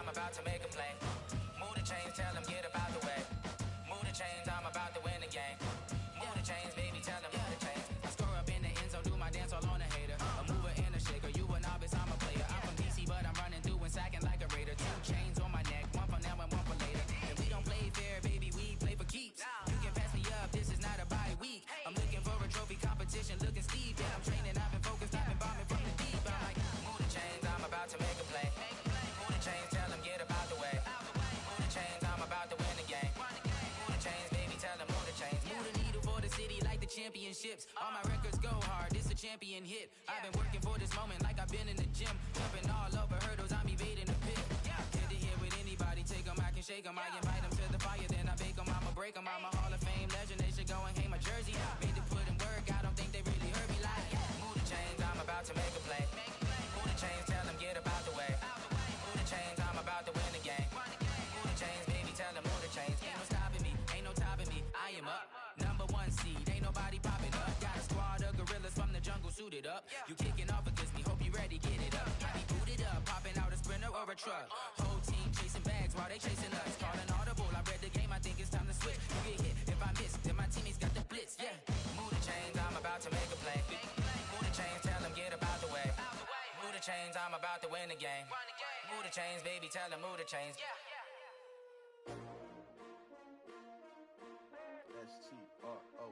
I'm about to make a play. Move the chains, tell them get up out the way. Move the chains, I'm about to win the game. Move the chains, baby, tell them move the chains. I score up in the end zone, do my dance all on a hater. A mover and a shaker, you a novice, I'm a player. I'm from DC, but I'm running through and sacking like a raider. 2 chains on my neck, one for now and one for later. And we don't play fair, baby, we play for keeps. You can pass me up, this is not a bye week. I'm looking for a trophy competition, looking steep. Yeah, I'm training, I've been focused, I've been bombing from the deep. I'm like, move the chains, I'm about to make a play. Move the chains, tell them get up out the way. Move the chains, I'm about to win the game. Move the chains, baby, tell them move the chains. Move the needle for the city like the championships. All my records go hard, this a champion hit. I've been working for this moment like I've been in the gym. Jumping all over hurdles, I'm evading the pit. Get to here with anybody, take them, I can shake them. I invite them to the fire, then I bake them. I'ma break them, I'm a Hall of Fame legend. They should go and hang my jersey. Made to put in work, I don't think they really heard me like. Move the chains, I'm about to make a play. Move the chains, tell them get up out the way. Move the chains, I'm about to win the game. Move the chains, baby, tell them move the chains. Ain't no stopping me, ain't no topping me. I am up, #1 seed, ain't nobody popping up. Got a squad of gorillas from the jungle suited up. You kicking off against me, hope you ready, get it up. I be booted up, popping out a Sprinter or a truck. Whole team chasing bags while they chasing us. Calling audible, I read the game, I think it's time to switch. You get hit, if I miss, then my teammates got the blitz, yeah. Move the chains, I'm about to make a play. Move the chains, tell them get up out the way. Move the chains, I'm about to win the game. Move the chains, baby, tell them move the chains. S-T-R-O.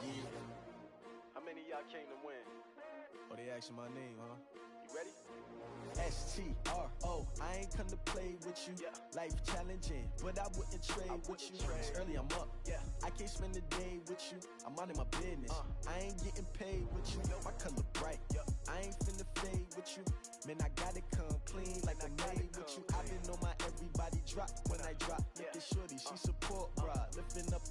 Yeah. How many of y'all came to win? Oh, they asking my name, huh? You ready? S-T-R-O. I ain't come to play with you. Life challenging, but I wouldn't trade with you. It's early, I'm up. I can't spend the day with you. I'm out of my business. I ain't getting paid with you. My color bright. I ain't finna fade with you. Man, I gotta come clean like I made with you. I been on my everybody drop when I drop. Look at shorty, she support ride. Lifting up,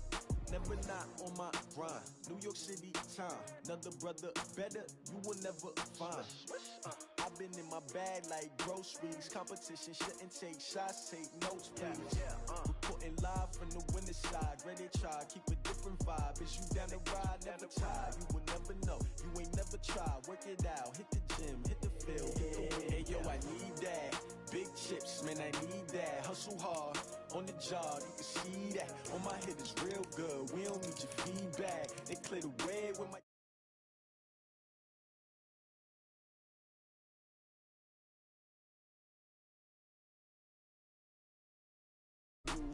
never not on my grind. New York City time, another brother better, you will never find. I've been in my bag like groceries. Competition shouldn't take shots, take notes, please. Reporting live from the winter side. Ready to try, keep a different vibe. Is you down the ride, never tired. You will never know, you ain't never tried. Work it out, hit the gym, hit the field, hit the wind. Hey yo, I need that. Big chips, man, I need that. Hustle hard, on the job, you can see that. On my head is real good, we don't need your feedback. They clear the way with my...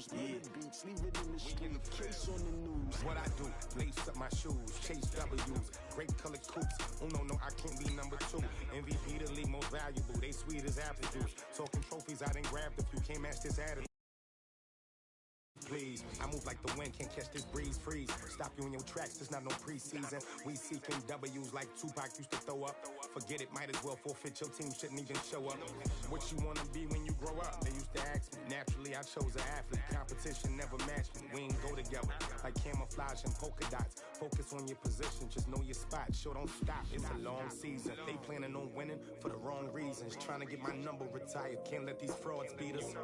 Beats, leave it in the street, case on the news. What I do, lace up my shoes, chase W's, great colored coops. Oh no, I can't be number 2. MVP the league most valuable, they sweet as apple juice. Talking trophies, I done grabbed a few, can't match this attitude. Please, I move like the wind, can't catch this breeze, freeze. Stop you in your tracks, there's not no preseason. We seeking W's like Tupac used to throw up. Forget it, might as well forfeit, your team shouldn't even show up. What you wanna be when you grow up? They used to ask me. Naturally, I chose an athlete. Competition never matched me. We ain't go together like camouflage and polka dots. Focus on your position, just know your spot. Sure, don't stop, it's a long season. They planning on winning for the wrong reasons. Trying to get my number retired, can't let these frauds beat us.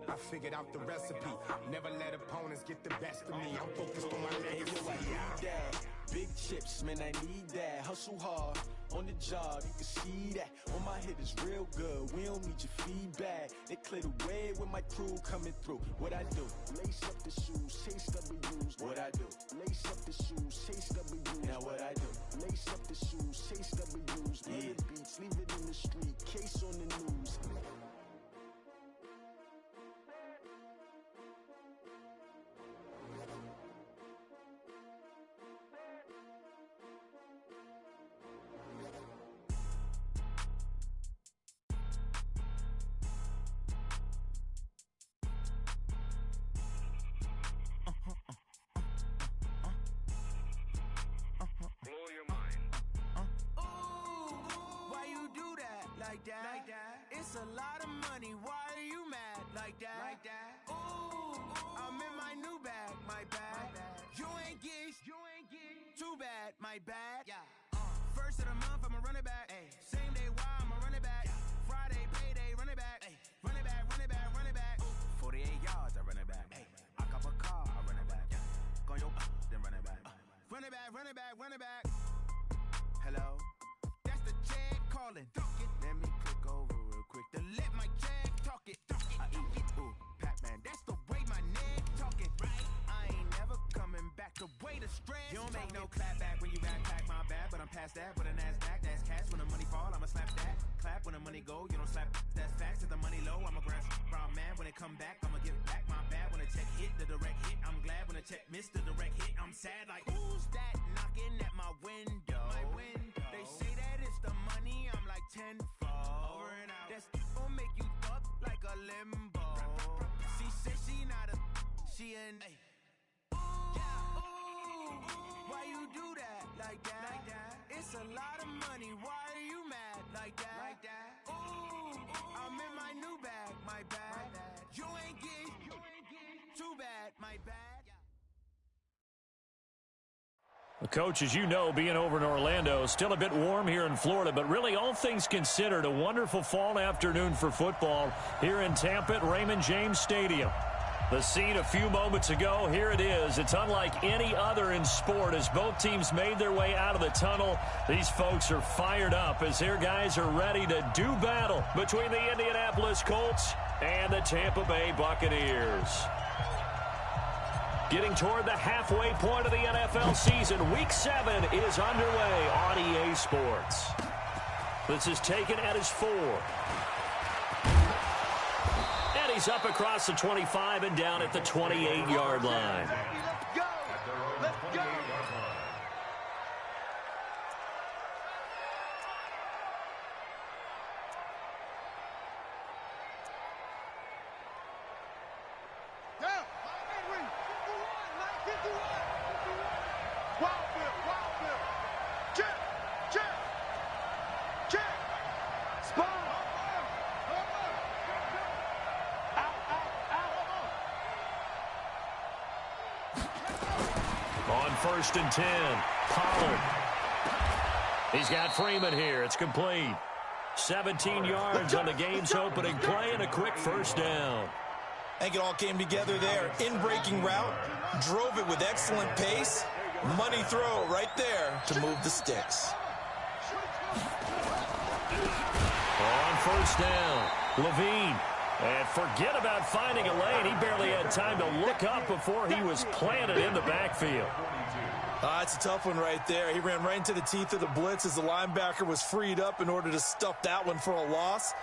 I figured out the recipe. Never let opponents get the best of me. I'm focused on my legacy. I need that. Big chips, man, I need that. Hustle hard, on the job, you can see that. On my head is real good, we don't need your feedback. They clear the way with my crew coming through. What I do? Lace up the shoes, chase W's. What I do? Lace up the shoes, chase W's. Now what I do? Lace up the shoes, chase W's. Yeah. Beats, leave it in the street, case on the news. It's a lot of money, why are you mad like that? Ooh, I'm in my new bag, my bad. You ain't get too bad, my bad. First of the month, I'ma run it back. Same day, why I'ma run it back. Friday, payday, run it back. Run it back, run it back, run it back. 48 yards, I run it back. I cop a car, I run it back. Go yo, then run it back. Run it back, run it back, run it back. Hello, that's the check calling. Let me click over real quick to let my check talk it. past that with a NASDAQ. That's cash. When the money fall, I'ma slap that. Clap when the money go, you don't slap. That's facts. If the money low, I'ma grab brown man. When it come back, I'ma give back my bad. When the check hit, the direct hit. I'm glad when the check missed the direct hit. I'm sad like, who's that knocking at my window? They say that it's the money, I'm like tenfold. Over and out. That's gon' make you up like a limbo. She said she not a, she an. Why you do that like that? It's a lot of money. Why are you mad like that? Ooh, I'm in my new bag, my bad. You ain't get too bad, my bad. Coach, as you know, being over in Orlando, still a bit warm here in Florida, but really all things considered, a wonderful fall afternoon for football here in Tampa at Raymond James Stadium. The scene a few moments ago, here it is. It's unlike any other in sport as both teams made their way out of the tunnel. These folks are fired up as their guys are ready to do battle between the Indianapolis Colts and the Tampa Bay Buccaneers. Getting toward the halfway point of the NFL season, Week 7 is underway on EA Sports. This is taken at his 4. And he's up across the 25 and down at the 28-yard line. Let's go! Let's go! On 1st and 10, Pollard. He's got Freeman here. It's complete. 17 yards on the game's opening play and a quick first down. I think it all came together there. In-breaking route, drove it with excellent pace. Money throw right there to move the sticks. On 1st down, Levine. And forget about finding a lane. He barely had time to look up before he was planted in the backfield. It's a tough one right there. He ran right into the teeth of the blitz as the linebacker was freed up in order to stuff that one for a loss.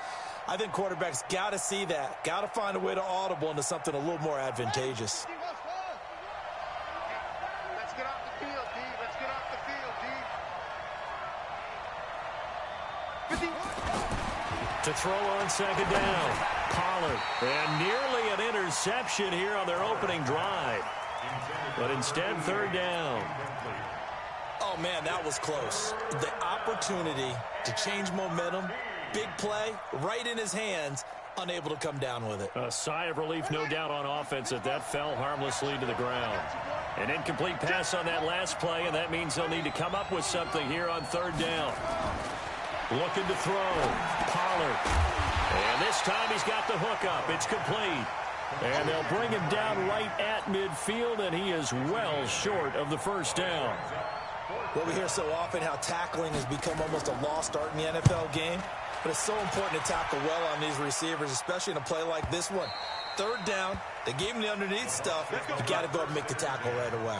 I think quarterbacks got to see that. Got to find a way to audible into something a little more advantageous. Let's get off the field, D. Let's get off the field, D. 51. To throw on 2nd down, Pollard. And nearly an interception here on their opening drive. But instead, 3rd down. Oh, man, that was close. The opportunity to change momentum, big play, right in his hands, unable to come down with it. A sigh of relief, no doubt, on offense that fell harmlessly to the ground. An incomplete pass on that last play, and that means they'll need to come up with something here on 3rd down. Looking to throw. Pollard. And this time he's got the hook up. It's complete. And they'll bring him down right at midfield, and he is well short of the first down. Well, we hear so often how tackling has become almost a lost art in the NFL game. But it's so important to tackle well on these receivers, especially in a play like this one. 3rd down. They gave him the underneath stuff. You got to go up and make the tackle right away.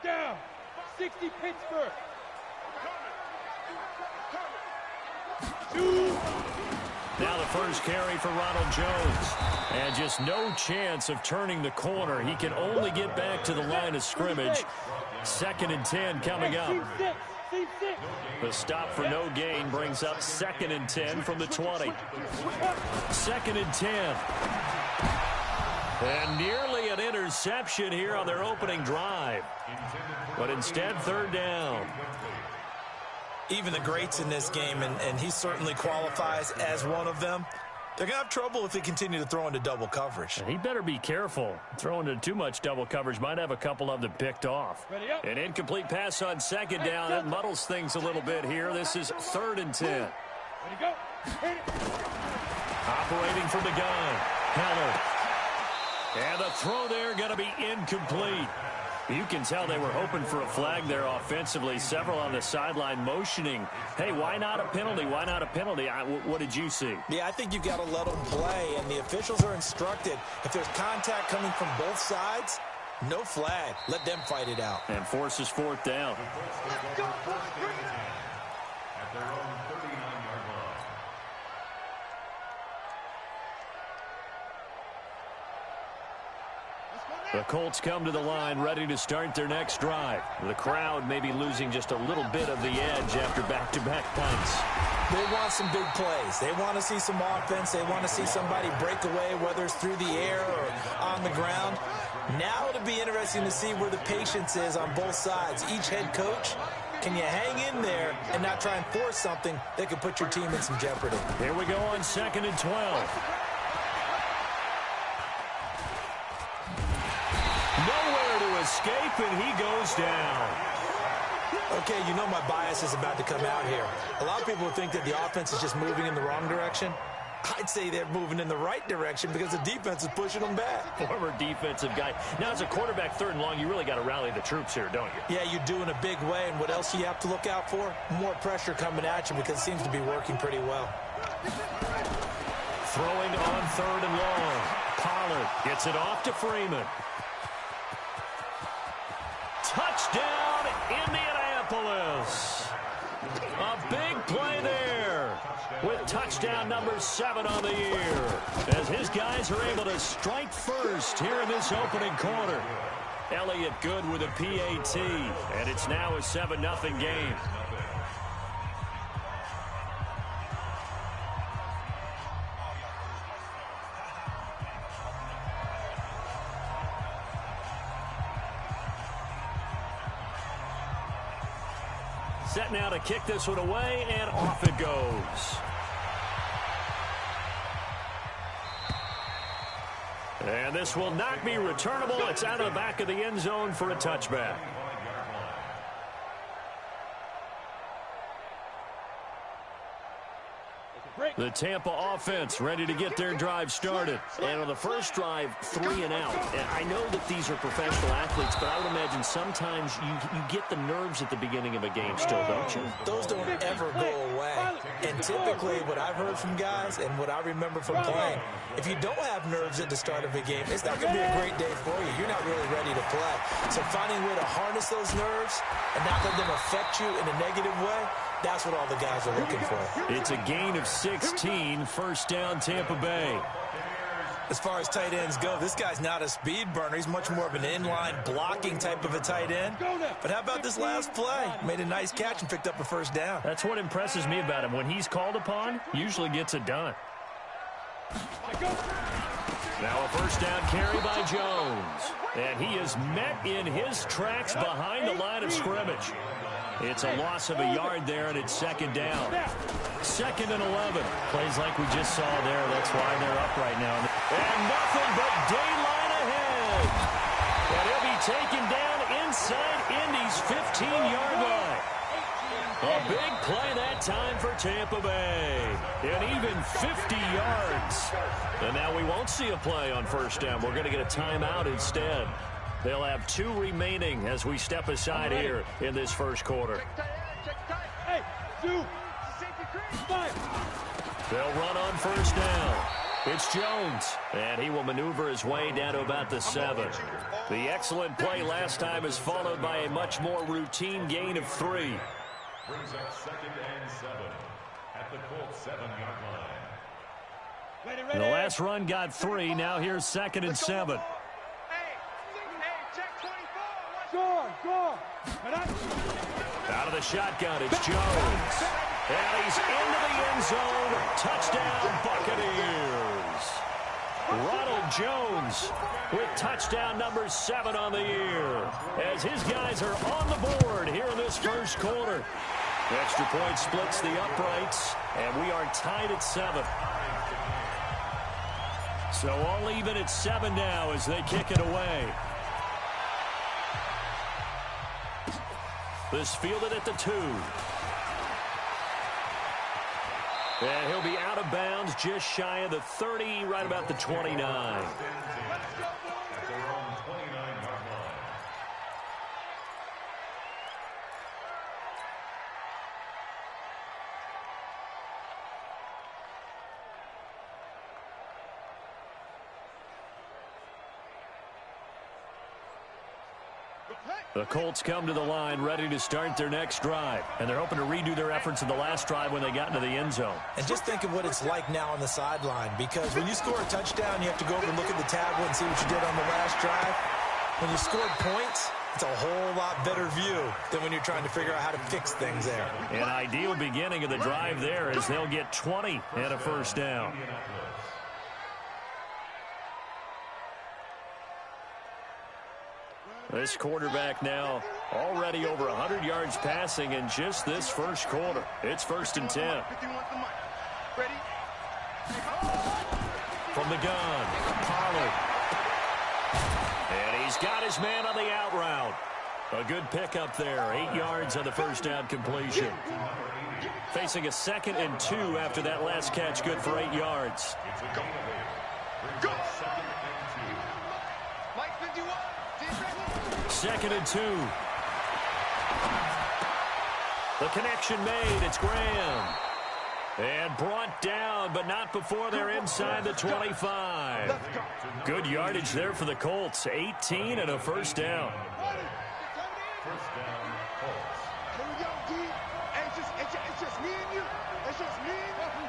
Down, 60 Pittsburgh. Now the first carry for Ronald Jones. And just no chance of turning the corner. He can only get back to the line of scrimmage. 2nd and 10 coming up. The stop for no gain brings up 2nd and 10 from the 20. 2nd and 10. And nearly an interception here on their opening drive. But instead, 3rd down. Even the greats in this game, and he certainly qualifies as one of them, they're going to have trouble if they continue to throw into double coverage. And he better be careful. Throwing into too much double coverage might have a couple of them picked off. An incomplete pass on 2nd down. It muddles things a little bit here. This is 3rd and 10. Operating from the gun. Heller. And the throw there going to be incomplete. You can tell they were hoping for a flag there offensively. Several on the sideline motioning, hey, why not a penalty? Why not a penalty? What did you see? Yeah, I think you've got to let them play, and the officials are instructed. If there's contact coming from both sides, no flag. Let them fight it out. And forces fourth down. Let's go, boys. Bring it on. At their own 39-yard line. The Colts come to the line ready to start their next drive. The crowd may be losing just a little bit of the edge after back-to-back punts. They want some big plays. They want to see some offense. They want to see somebody break away, whether it's through the air or on the ground. Now it'll be interesting to see where the patience is on both sides. Each head coach, can you hang in there and not try and force something that could put your team in some jeopardy? Here we go on 2nd and 12. Nowhere to escape, and he goes down. Okay, you know my bias is about to come out here. A lot of people think that the offense is just moving in the wrong direction. I'd say they're moving in the right direction because the defense is pushing them back. Former defensive guy. Now, as a quarterback 3rd and long, you really got to rally the troops here, don't you? Yeah, you do in a big way. And what else do you have to look out for? More pressure coming at you because it seems to be working pretty well. Throwing on 3rd and long. Pollard gets it off to Freeman. Touchdown, Indianapolis. A big play there with touchdown number 7 on the year as his guys are able to strike first here in this opening quarter. Elliott good with a PAT, and it's now a 7-0 game. Set now to kick this one away, and off it goes. And this will not be returnable. It's out of the back of the end zone for a touchback. The Tampa offense ready to get their drive started. And on the first drive, 3 and out. And I know that these are professional athletes, but I would imagine sometimes you get the nerves at the beginning of a game still, don't you? Those don't ever go away. And typically what I've heard from guys and what I remember from playing, if you don't have nerves at the start of a game, it's not going to be a great day for you. You're not really ready to play. So finding a way to harness those nerves and not let them affect you in a negative way, that's what all the guys are looking for. It's a gain of 16, first down Tampa Bay. As far as tight ends go, this guy's not a speed burner. He's much more of an inline blocking type of a tight end. But how about this last play? Made a nice catch and picked up a first down. That's what impresses me about him. When he's called upon, usually gets it done. Now a first down carry by Jones. And he is met in his tracks behind the line of scrimmage. It's a loss of a yard there, and it's 2nd down. 2nd and 11. Plays like we just saw there. That's why they're up right now. And nothing but daylight ahead. And he'll be taken down inside Indy's 15-yard line. A big play that time for Tampa Bay. And even 50 yards. And now we won't see a play on first down. We're going to get a timeout instead. They'll have 2 remaining as we step aside here in this first quarter. Hey, 2. They'll run on first down. It's Jones, and he will maneuver his way down to about the 7. The excellent play last time is followed by a much more routine gain of 3. Brings up 2nd and 7 at the Colts 7-yard line. The last run got 3. Now here's 2nd and 7. Out of the shotgun, it's Jones. And he's into the end zone. Touchdown, Buccaneers. Ronald Jones with touchdown number 7 on the year. As his guys are on the board here in this first quarter. Extra point splits the uprights, and we are tied at 7. So all even at 7 now as they kick it away. This fielded at the 2. And he'll be out of bounds just shy of the 30, right about the 29. The Colts come to the line ready to start their next drive, and they're hoping to redo their efforts in the last drive when they got into the end zone. And just think of what it's like now on the sideline, because when you score a touchdown, you have to go over and look at the tablet and see what you did on the last drive. When you scored points, it's a whole lot better view than when you're trying to figure out how to fix things there. An ideal beginning of the drive there as they'll get 20 and a first down. This quarterback now already over 100 yards passing in just this first quarter. It's 1st and 10. From the gun, Pollard. And he's got his man on the out route. A good pickup there. 8 yards on the first down completion. Facing a 2nd and 2 after that last catch. Good for 8 yards. Go. 2nd and 2. The connection made. It's Graham. And brought down, but not before they're inside the 25. Good yardage there for the Colts. 18 and a first down. First down, Colts. Here we go, D. It's just me and you. It's just me and you.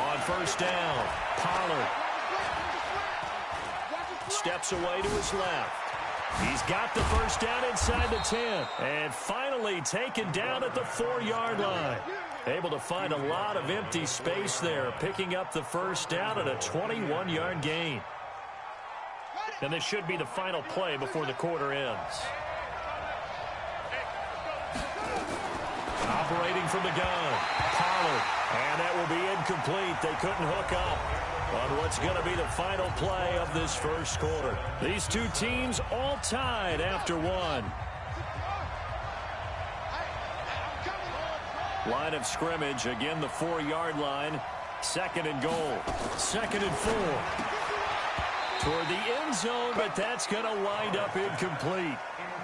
On first down, Pollard steps away to his left. He's got the first down inside the 10. And finally taken down at the 4-yard line. Able to find a lot of empty space there, picking up the first down at a 21-yard gain. And this should be the final play before the quarter ends. Operating from the gun, Pollard. And that will be incomplete. They couldn't hook up on what's going to be the final play of this first quarter. These two teams all tied after one. Line of scrimmage, again the 4-yard line. 2nd and goal. 2nd and 4. Toward the end zone, but that's going to wind up incomplete.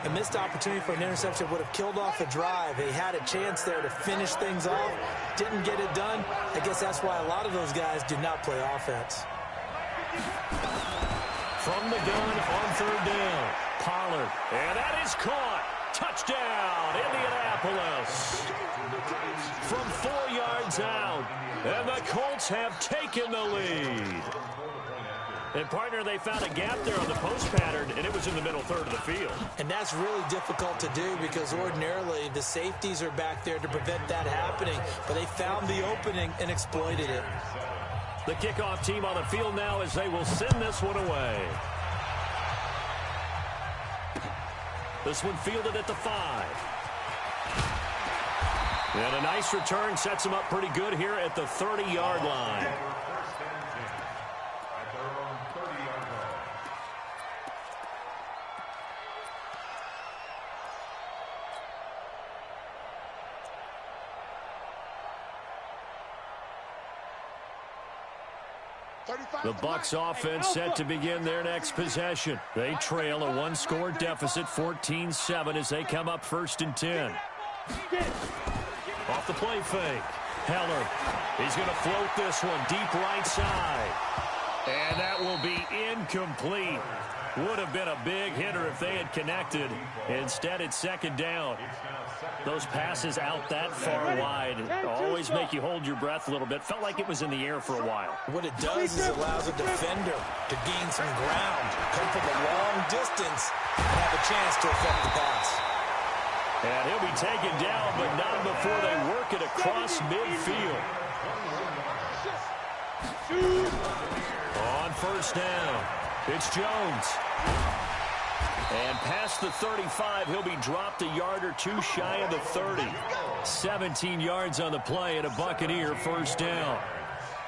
A missed opportunity for an interception would have killed off the drive. They had a chance there to finish things off. Didn't get it done. I guess that's why a lot of those guys do not play offense. From the gun on 3rd down, Pollard. And that is caught. Touchdown, Indianapolis. From 4 yards out. And the Colts have taken the lead. And, partner, they found a gap there on the post pattern, and it was in the middle third of the field. And that's really difficult to do because ordinarily the safeties are back there to prevent that happening. But they found the opening and exploited it. The kickoff team on the field now as they will send this one away. This one fielded at the 5. And a nice return sets them up pretty good here at the 30-yard line. The Bucs offense set to begin their next possession. They trail a 1-score deficit, 14-7, as they come up 1st and 10. Off the play fake. Heller. He's going to float this one deep right side. And that will be incomplete. Would have been a big hitter if they had connected. Instead, it's 2nd down. Those passes out that far wide always make you hold your breath a little bit. Felt like it was in the air for a while. What it does is it allows a defender to gain some ground, come from a long distance, and have a chance to affect the pass. And he'll be taken down, but not before they work it across midfield. On 1st down, it's Jones. And past the 35, he'll be dropped a yard or two shy of the 30. 17 yards on the play and a Buccaneer 1st down.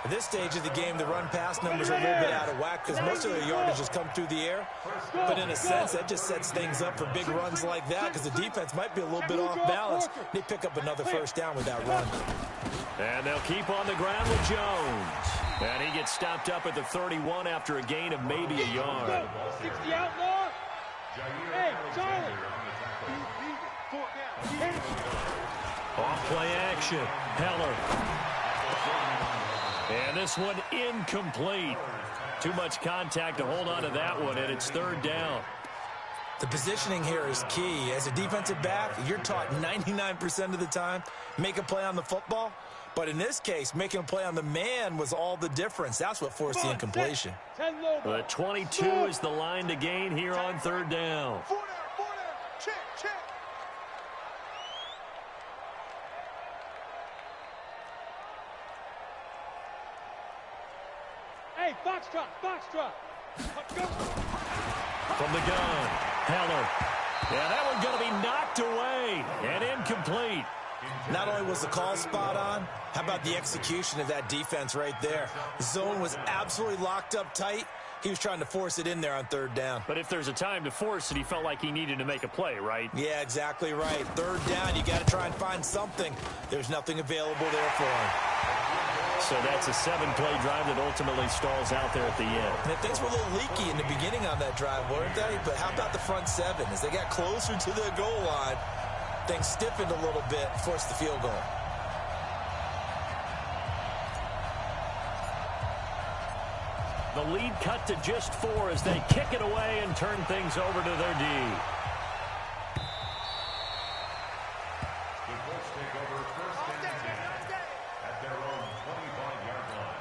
At this stage of the game, the run-pass numbers are a little bit out of whack because most of their yardage has come through the air. But in a sense, that just sets things up for big runs like that because the defense might be a little bit off balance. They pick up another 1st down with that run. And they'll keep on the ground with Jones. And he gets stopped up at the 31 after a gain of maybe a yard. 60 outlaw. Hey, Charlie. Off play action. Heller. And this one incomplete. Too much contact to hold on to that one, and it's 3rd down. The positioning here is key. As a defensive back, you're taught 99% of the time, make a play on the football. But in this case, making a play on the man was all the difference. That's what forced the incompletion. The 22 is the line to gain here on third down. Check, check. Hey, Foxtrot, Foxtrot. Go. From the gun, Heller. Yeah, that one's going to be knocked away and incomplete. Not only was the call spot on, how about the execution of that defense right there? The zone was absolutely locked up tight. He was trying to force it in there on third down. But if there's a time to force it, he felt like he needed to make a play, right? Yeah, exactly right. Third down, you got to try and find something. There's nothing available there for him. So that's a 7-play drive that ultimately stalls out there at the end. And things were a little leaky in the beginning on that drive, weren't they? But how about the front seven? As they got closer to the goal line, things stiffened a little bit, forced the field goal. The lead cut to just 4 as they kick it away and turn things over to their D. The Colts take over first and 10 at their own 25-yard line.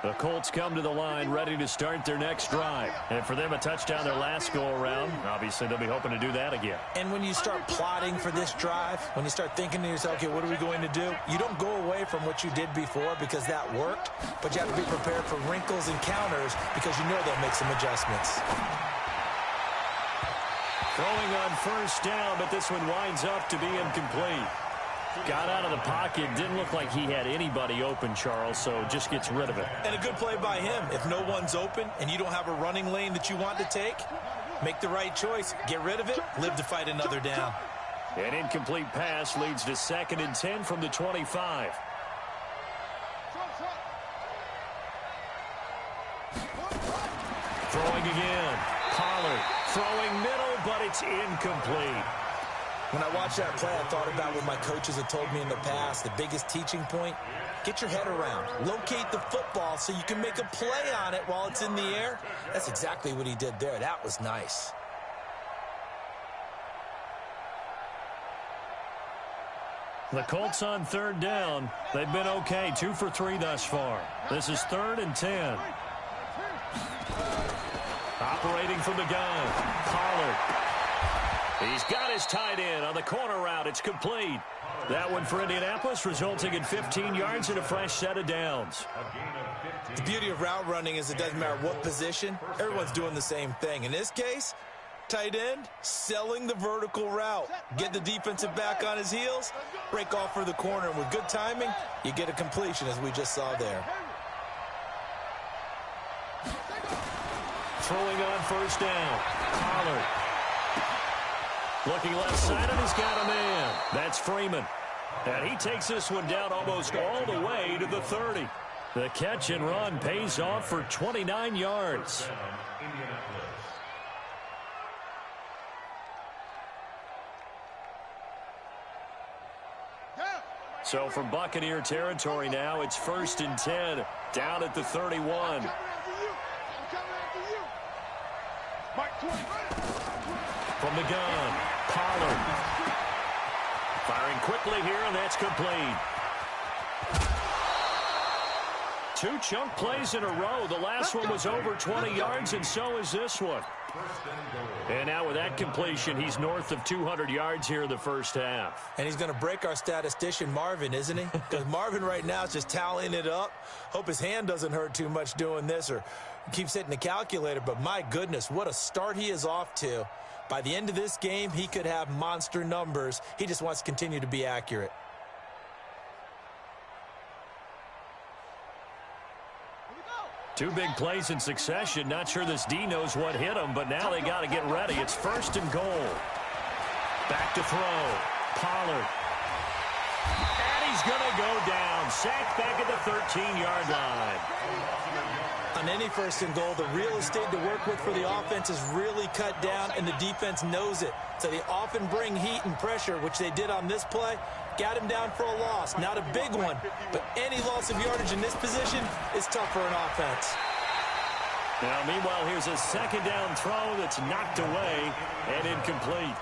The Colts come to the line ready to start their next drive. And for them, a touchdown their last go-around. Obviously, they'll be hoping to do that again. And when you start plotting for this drive, when you start thinking to yourself, okay, what are we going to do? You don't go away from what you did before because that worked, but you have to be prepared for wrinkles and counters because you know they'll make some adjustments. Throwing on first down, but this one winds up to be incomplete. Got out of the pocket, didn't look like he had anybody open, Charles, so just gets rid of it. And a good play by him. If no one's open and you don't have a running lane that you want to take, make the right choice. Get rid of it, live to fight another down. An incomplete pass leads to 2nd and 10 from the 25. Throwing again. Pollard throwing middle, but it's incomplete. When I watched that play, I thought about what my coaches had told me in the past. The biggest teaching point, get your head around. Locate the football so you can make a play on it while it's in the air. That's exactly what he did there. That was nice. The Colts on third down. They've been okay, 2 for 3 thus far. This is 3rd and 10. Operating from the gun, Pollard. He's got his tight end on the corner route. It's complete. That one for Indianapolis, resulting in 15 yards and a fresh set of downs. The beauty of route running is it doesn't matter what position. Everyone's doing the same thing. In this case, tight end, selling the vertical route. Get the defensive back on his heels, break off for the corner. And with good timing, you get a completion, as we just saw there. Throwing on first down, Pollard. Looking left side, and he's got a man. That's Freeman. And he takes this one down almost all the way to the 30. The catch and run pays off for 29 yards. So from Buccaneer territory now, it's 1st and 10, down at the 31. From the gun, Pollard. Firing quickly here, and that's complete. 2 chunk plays in a row. The last one was over 20 yards, and so is this one. And now with that completion, he's north of 200 yards here in the first half. And he's going to break our statistician, Marvin, isn't he? Because Marvin right now is just tallying it up. Hope his hand doesn't hurt too much doing this or keeps hitting the calculator. But my goodness, what a start he is off to. By the end of this game, he could have monster numbers. He just wants to continue to be accurate. Two big plays in succession. Not sure this D knows what hit him, but now they got to get ready. It's 1st and goal. Back to throw. Pollard. And he's going to go down. and sacked back at the 13-yard line. On any first and goal, the real estate to work with for the offense is really cut down, and the defense knows it. So they often bring heat and pressure, which they did on this play. Got him down for a loss. Not a big one, but any loss of yardage in this position is tough for an offense. Now, meanwhile, here's a second down throw that's knocked away and incomplete.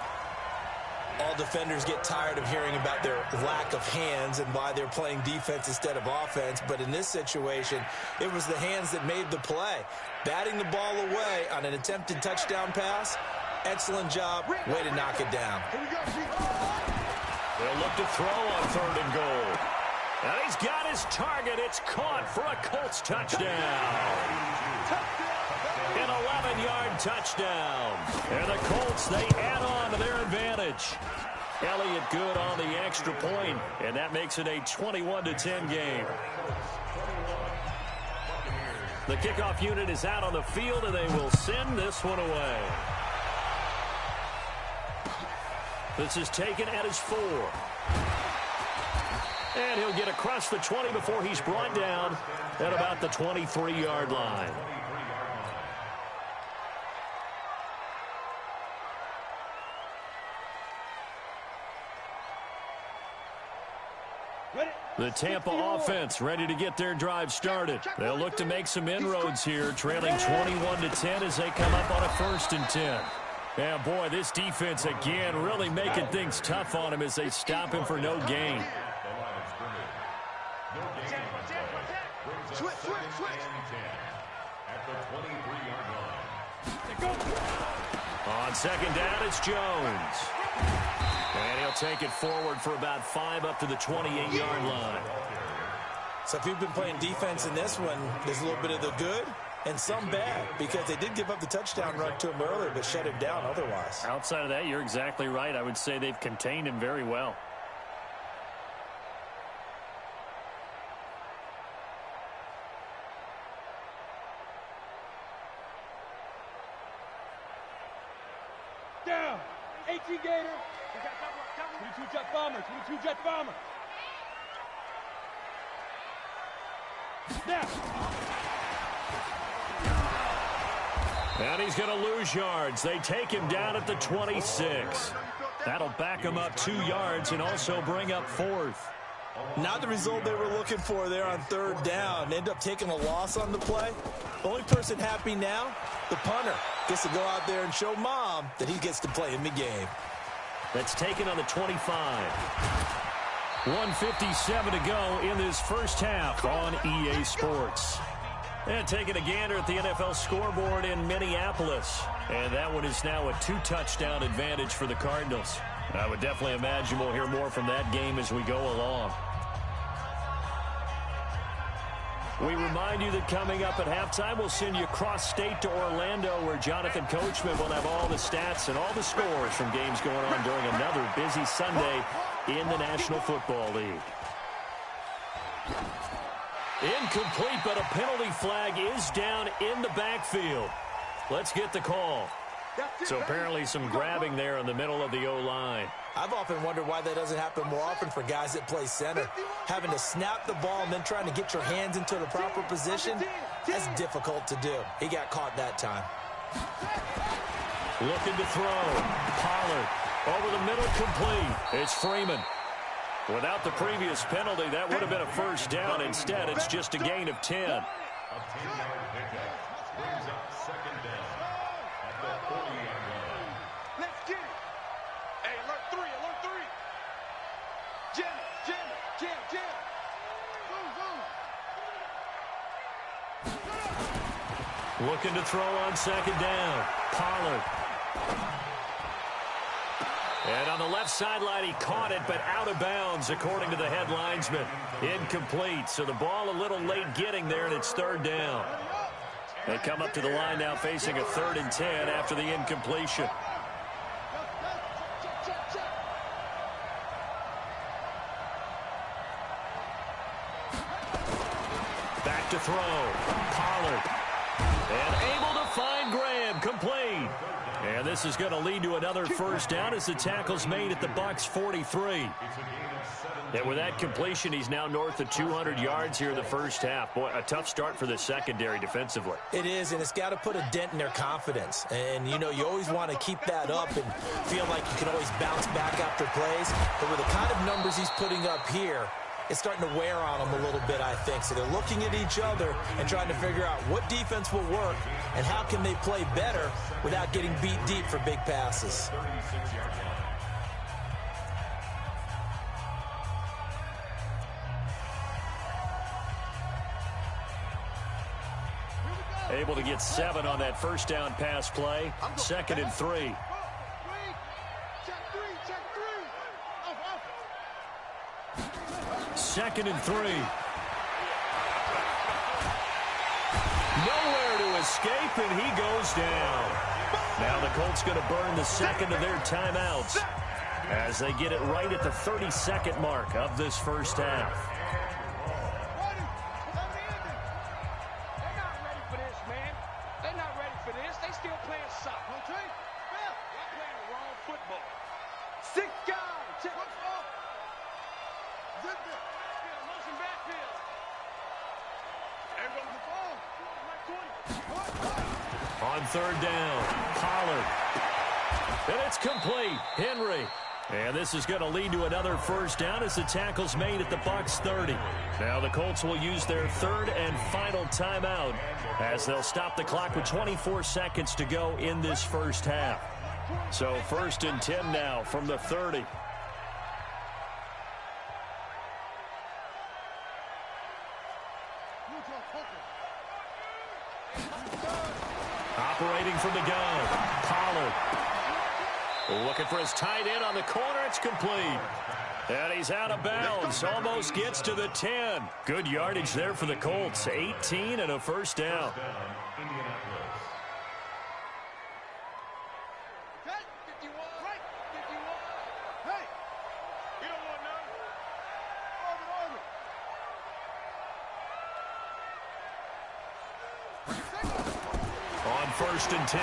All defenders get tired of hearing about their lack of hands and why they're playing defense instead of offense. But in this situation, it was the hands that made the play. Batting the ball away on an attempted touchdown pass, excellent job. Way to knock it down. They'll look to throw on 3rd and goal. And he's got his target. It's caught for a Colts touchdown. An 11-yard touchdown. And the Colts, they add on to their advantage. Elliott good on the extra point, and that makes it a 21-10 game. The kickoff unit is out on the field, and they will send this one away. This is taken at his 4. And he'll get across the 20 before he's brought down at about the 23-yard line. The Tampa offense ready to get their drive started. They'll look to make some inroads here, trailing 21-10 as they come up on a 1st and 10. Yeah, boy, this defense again really making things tough on him as they stop him for no gain. Switch. At the 23-yard line. On second down, it's Jones. And he'll take it forward for about 5 up to the 28-yard line. So if you've been playing defense in this one, there's a little bit of the good and some bad, because they did give up the touchdown run to him earlier but shut him down otherwise. Outside of that, you're exactly right. I would say they've contained him very well. Down. 18 Gator. 22 Jet Bomber. 22 Jet Bomber. Down. And he's going to lose yards. They take him down at the 26. That'll back him up 2 yards and also bring up 4th. Not the result they were looking for there on 3rd down. End up taking a loss on the play. The only person happy now, the punter, gets to go out there and show Mom that he gets to play in the game. That's taken on the 25. 1:57 to go in this first half on EA Sports. And taking a gander at the NFL scoreboard in Minneapolis. And that one is now a 2-touchdown advantage for the Cardinals. I would definitely imagine we'll hear more from that game as we go along. We remind you that coming up at halftime, we'll send you cross-state to Orlando, where Jonathan Coachman will have all the stats and all the scores from games going on during another busy Sunday in the National Football League. Incomplete, but a penalty flag is down in the backfield. Let's get the call. So apparently some grabbing there in the middle of the O-line. I've often wondered why that doesn't happen more often for guys that play center. Having to snap the ball and then trying to get your hands into the proper position, that's difficult to do. He got caught that time. Looking to throw. Pollard over the middle, complete. It's Freeman. Without the previous penalty, that would have been a first down. Instead, it's just a gain of 10. A 10-yard pickup brings up second down at the 40-yard line. Let's get it. Hey, alert 3. Jam. Boom. Looking to throw on second down. Pollard. And on the left sideline, he caught it, but out of bounds, according to the head linesman. Incomplete. So the ball a little late getting there, and it's 3rd down. They come up to the line now facing a 3rd and 10 after the incompletion. Back to throw. Pollard. And able to find Graham. Complete. And this this is going to lead to another first down as the tackle's made at the Bucs 43. And with that completion, he's now north of 200 yards here in the first half. Boy, a tough start for the secondary defensively. It is, and it's got to put a dent in their confidence. And, you know, you always want to keep that up and feel like you can always bounce back after plays. But with the kind of numbers he's putting up here, it's starting to wear on them a little bit, I think. So they're looking at each other and trying to figure out what defense will work and how can they play better without getting beat deep for big passes. Able to get 7 on that first down pass play. 2nd and 3. Second and 3. Nowhere to escape, and he goes down. Now the Colts going to burn the second of their timeouts as they get it right at the 30-second mark of this first half. On third down, Pollard. And it's complete. Henry. And this is going to lead to another first down as the tackle's made at the Bucs 30. Now the Colts will use their third and final timeout as they'll stop the clock with 24 seconds to go in this first half. So 1st and 10 now from the 30. Operating from the gun, Pollard. Looking for his tight end on the corner. It's complete. And he's out of bounds. Almost gets to the 10. Good yardage there for the Colts. 18 and a first down. On 1st and 10,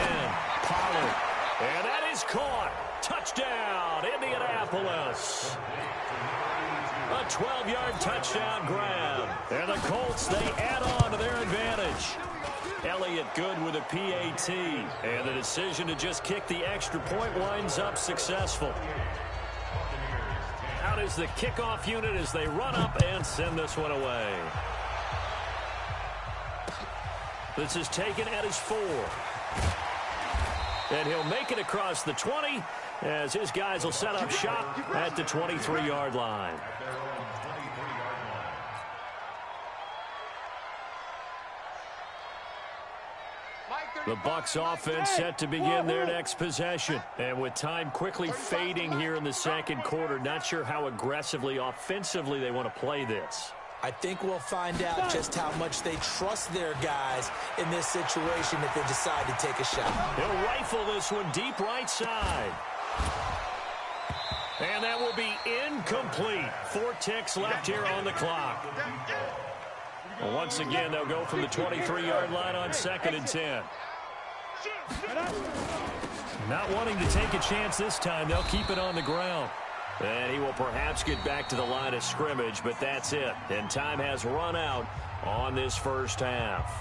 Pollard. And that is caught. Touchdown, Indianapolis. A 12-yard touchdown grab. And the Colts, they add on to their advantage. Elliott good with a PAT. And the decision to just kick the extra point winds up successful. Out is the kickoff unit as they run up and send this one away. This is taken at his 4. And he'll make it across the 20 as his guys will set up shop at the 23-yard line. The Bucs offense set to begin their next possession. And with time quickly fading here in the second quarter, not sure how aggressively, offensively they want to play this. I think we'll find out just how much they trust their guys in this situation if they decide to take a shot. He'll rifle this one deep right side. And that will be incomplete. 4 ticks left here on the clock. Well, once again, they'll go from the 23-yard line on 2nd and 10. Not wanting to take a chance this time, they'll keep it on the ground. And he will perhaps get back to the line of scrimmage, but that's it. And time has run out on this first half.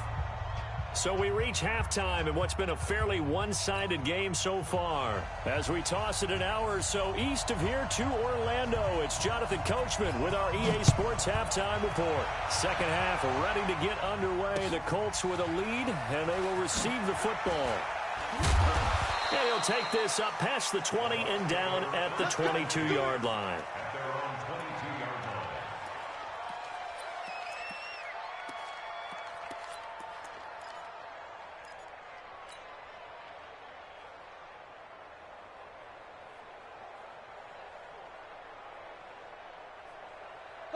So we reach halftime in what's been a fairly one-sided game so far. As we toss it an hour or so east of here to Orlando, it's Jonathan Coachman with our EA Sports Halftime Report. Second half ready to get underway. The Colts with a lead, and they will receive the football. And he'll take this up past the 20 and down at the 22-yard line.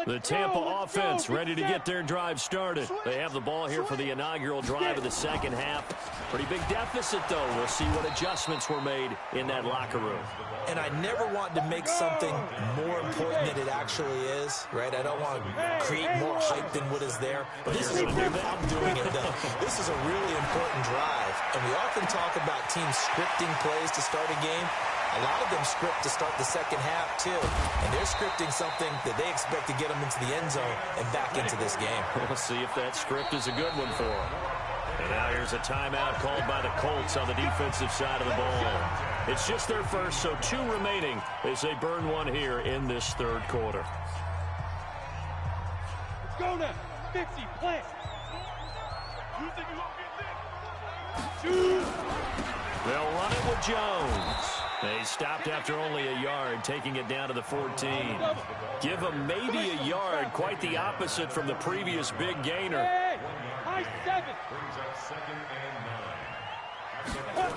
The Tampa offense ready to get their drive started. They have the ball here for the inaugural drive of the second half. Pretty big deficit, though. We'll see what adjustments were made in that locker room. And I never want to make something more important than it actually is, right? I don't want to create more hype than what is there. But this is I'm doing it, though. This is a really important drive. And we often talk about teams scripting plays to start a game. A lot of them script to start the second half, too. And they're scripting something that they expect to get them into the end zone and back into this game. We'll see if that script is a good one for them. And now here's a timeout called by the Colts on the defensive side of the ball. It's just their first, so 2 remaining as they burn one here in this third quarter. Let's go now. 50, plant. You think you won't get this? Shoot. They'll run it with Jones. They stopped after only a yard, taking it down to the 14. Give them maybe a yard, quite the opposite from the previous big gainer. Hey, high 7. Brings up 2nd and 9.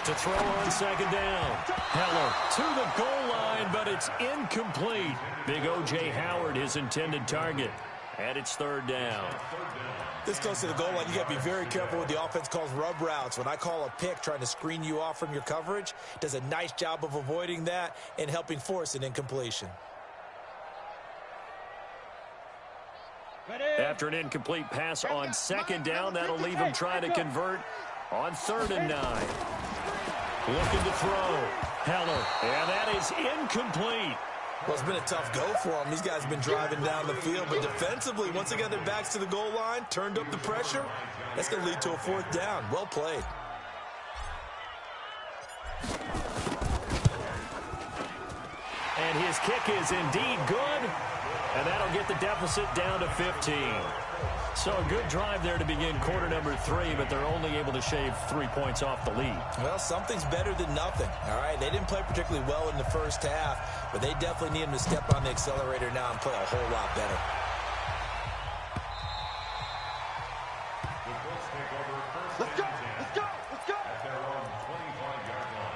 To throw on second down. Heller to the goal line, but it's incomplete. Big O.J. Howard, his intended target. And it's 3rd down. This goes to the goal line. You got to be very careful with the offense calls rub routes. When I call a pick trying to screen you off from your coverage, does a nice job of avoiding that and helping force an incompletion. After an incomplete pass on second down, that'll leave him trying to convert on 3rd and 9. Looking to throw. Heller, and that is incomplete. Well, it's been a tough go for them. These guys have been driving down the field, but defensively, once they got their backs to the goal line, turned up the pressure, that's going to lead to a 4th down. Well played. And his kick is indeed good, and that'll get the deficit down to 15. So a good drive there to begin quarter number 3, but they're only able to shave 3 points off the lead. Well, something's better than nothing, all right? They didn't play particularly well in the first half, but they definitely need him to step on the accelerator now and play a whole lot better. Let's go! Let's go! Let's go! At their own 25-yard line.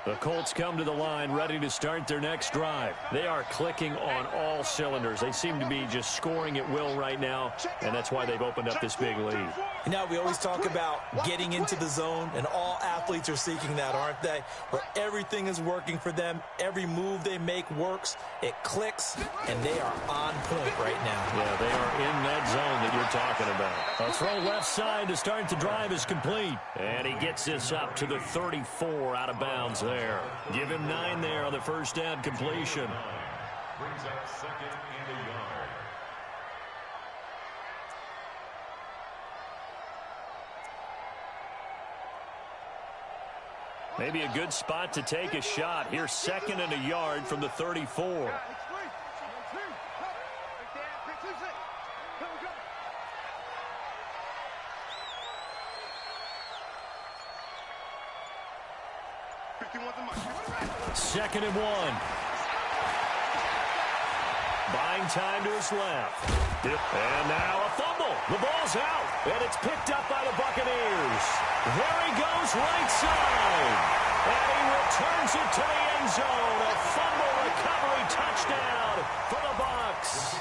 The Colts come to the line ready to start their next drive. They are clicking on all cylinders. They seem to be just scoring at will right now, and that's why they've opened up this big lead. You know, we always talk about getting into the zone, and all athletes are seeking that, aren't they? Where everything is working for them, every move they make works, it clicks, and they are on point right now. Yeah, they are in that zone that you're talking about. A throw left side to start the drive is complete, and he gets this up to the 34 out of bounds there. Give him 9 there on the first down completion. Brings up 2nd and a yard. Maybe a good spot to take a shot. Here's 2nd and a yard from the 34. Second and 1. Buying time to his left. And now a fumble. The ball's out, and it's picked up by the Buccaneers. There he goes right side. And he returns it to the end zone. A fumble recovery touchdown for the Bucs.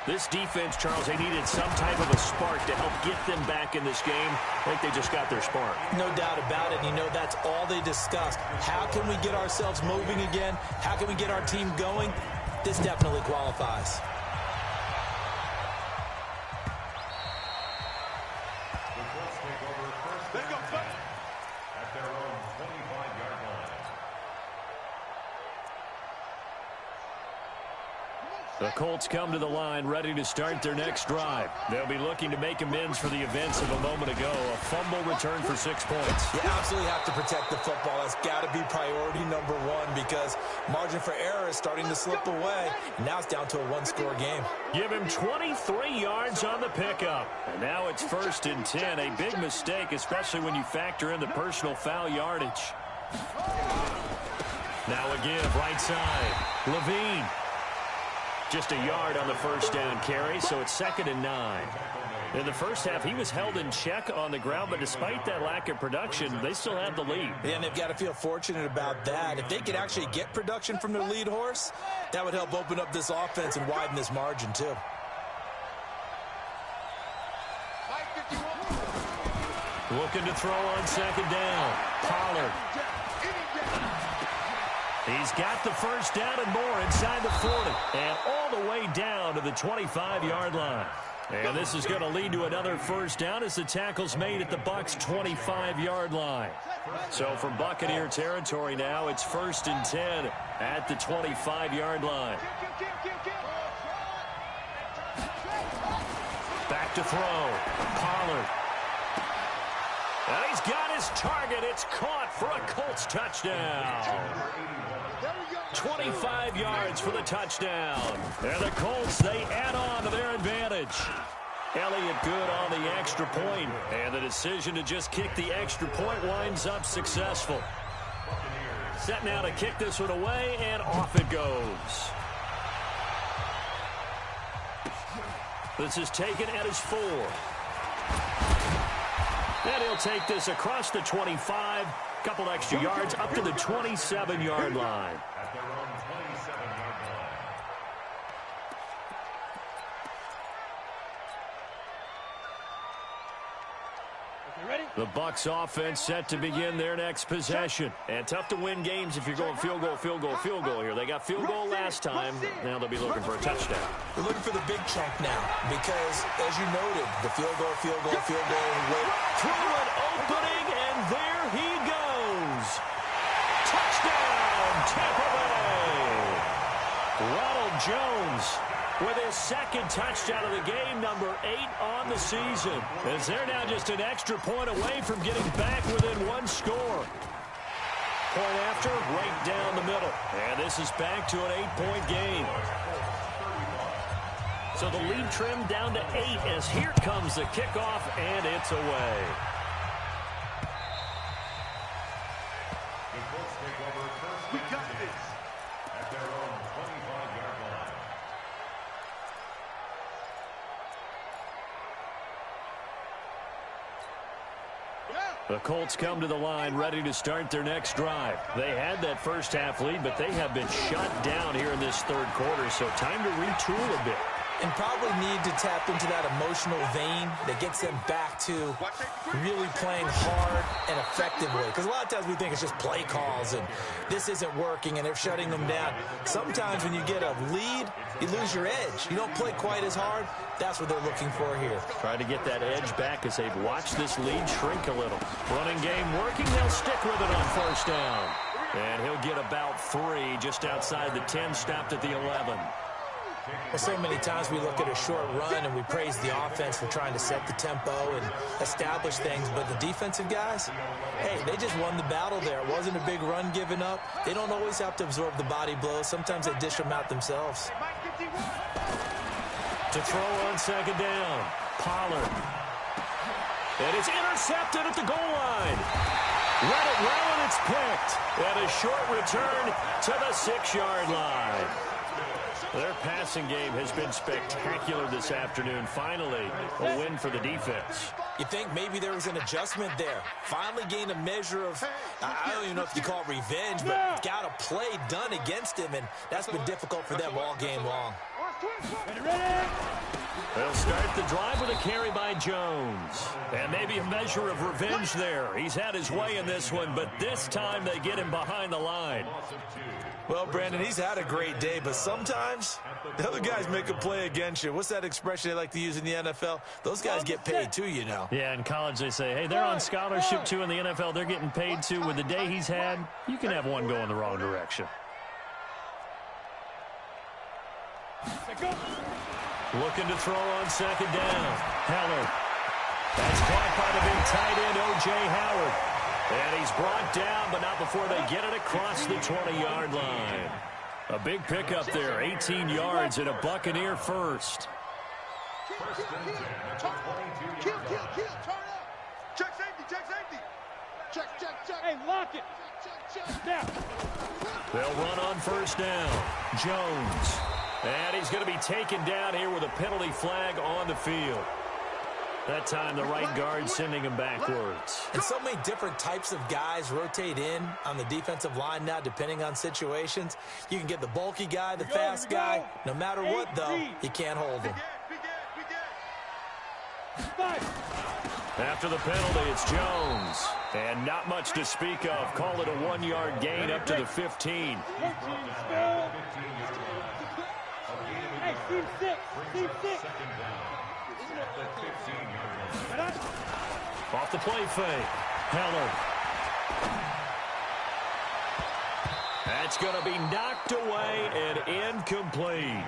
This defense, Charles, they needed some type of a spark to help get them back in this game. I think they just got their spark. No doubt about it. You know, that's all they discussed. How can we get ourselves moving again? How can we get our team going? This definitely qualifies. The Colts take over 1st and 10 at their own 25-yard line. The Colts come to the line ready to start their next drive. They'll be looking to make amends for the events of a moment ago. A fumble return for 6 points. You absolutely have to protect the football. That's got to be priority number 1 because margin for error is starting to slip away. And now it's down to a 1-score game. Give him 23 yards on the pickup. And now it's 1st and 10. A big mistake, especially when you factor in the personal foul yardage. Now a give right side. Levine. Just a yard on the first down carry, so it's 2nd and 9. In the first half, he was held in check on the ground, but despite that lack of production, they still have the lead. And they've got to feel fortunate about that. If they could actually get production from their lead horse, that would help open up this offense and widen this margin, too. Looking to throw on second down. Pollard. He's got the first down and more inside the 40. And all the way down to the 25-yard line. And this is going to lead to another first down as the tackle's made at the Bucs' 25-yard line. So from Buccaneer territory now, it's 1st and 10 at the 25-yard line. Back to throw. Pollard. And he's got his target. It's caught for a Colts touchdown. 25 yards for the touchdown. And the Colts, they add on to their advantage. Elliott good on the extra point. And the decision to just kick the extra point winds up successful. Set now to kick this one away, and off it goes. This is taken at his 4. And he'll take this across the 25. Couple extra yards up to the 27-yard line. At their own 27-yard line. The Bucs offense set to begin their next possession. And tough to win games if you're going field goal, field goal, field goal here. They got field goal last time. Now they'll be looking for a touchdown. They're looking for the big chunk now because, as you noted, the field goal, field goal, field goal. Through an opening, and there he goes. Touchdown, Tampa Bay. Ronald Jones with his second touchdown of the game, number 8 on the season. As they're now just an extra point away from getting back within one score. Point after, right down the middle. And this is back to an 8-point game. So the lead trimmed down to 8 as here comes the kickoff, and it's away. The Colts take over first and 10 at their own 25-yard line. The Colts come to the line ready to start their next drive. They had that first half lead, but they have been shut down here in this third quarter, so time to retool a bit. And probably need to tap into that emotional vein that gets them back to really playing hard and effectively. Because a lot of times we think it's just play calls and this isn't working and they're shutting them down. Sometimes when you get a lead, you lose your edge. You don't play quite as hard. That's what they're looking for here. Try to get that edge back as they've watched this lead shrink a little. Running game working. They'll stick with it on first down. And he'll get about 3 just outside the 10, stopped at the 11. Well, so many times we look at a short run and we praise the offense for trying to set the tempo and establish things, but the defensive guys, hey, they just won the battle there. It wasn't a big run given up. They don't always have to absorb the body blows. Sometimes they dish them out themselves. To throw on second down, Pollard. And it's intercepted at the goal line. Read it well, and it's picked. And a short return to the 6-yard line. Their passing game has been spectacular this afternoon. Finally, a win for the defense. You think maybe there was an adjustment there. Finally gained a measure of, I don't even know if you call it revenge, but got a play done against him, and that's been difficult for them all game long. They'll start the drive with a carry by Jones. And maybe a measure of revenge there. He's had his way in this one, but this time they get him behind the line. Well, Brandon, he's had a great day, but sometimes the other guys make a play against you. What's that expression they like to use in the NFL? Those guys get paid too, you know. Yeah, in college they say, hey, they're on scholarship too. In the NFL, they're getting paid too. With the day he's had, you can have one go in the wrong direction. Looking to throw on second down. Heller. That's caught by the big tight end, O.J. Howard. And he's brought down, but not before they get it across the 20-yard line. A big pickup there, 18 yards and a Buccaneer first. First and 10 at the 22-yard line. Turn up. Check safety, check safety. Check. Hey, lock it. Snap. They'll run on first down. Jones. And he's going to be taken down here with a penalty flag on the field. That time the right guard sending him backwards. And so many different types of guys rotate in on the defensive line now, depending on situations. You can get the bulky guy, the fast guy. No matter what, though, you can't hold him. After the penalty, it's Jones. And not much to speak of. Call it a 1-yard gain up to the 15. Hey, team 6. Team 6. Off the play fake. Heller. That's going to be knocked away and incomplete.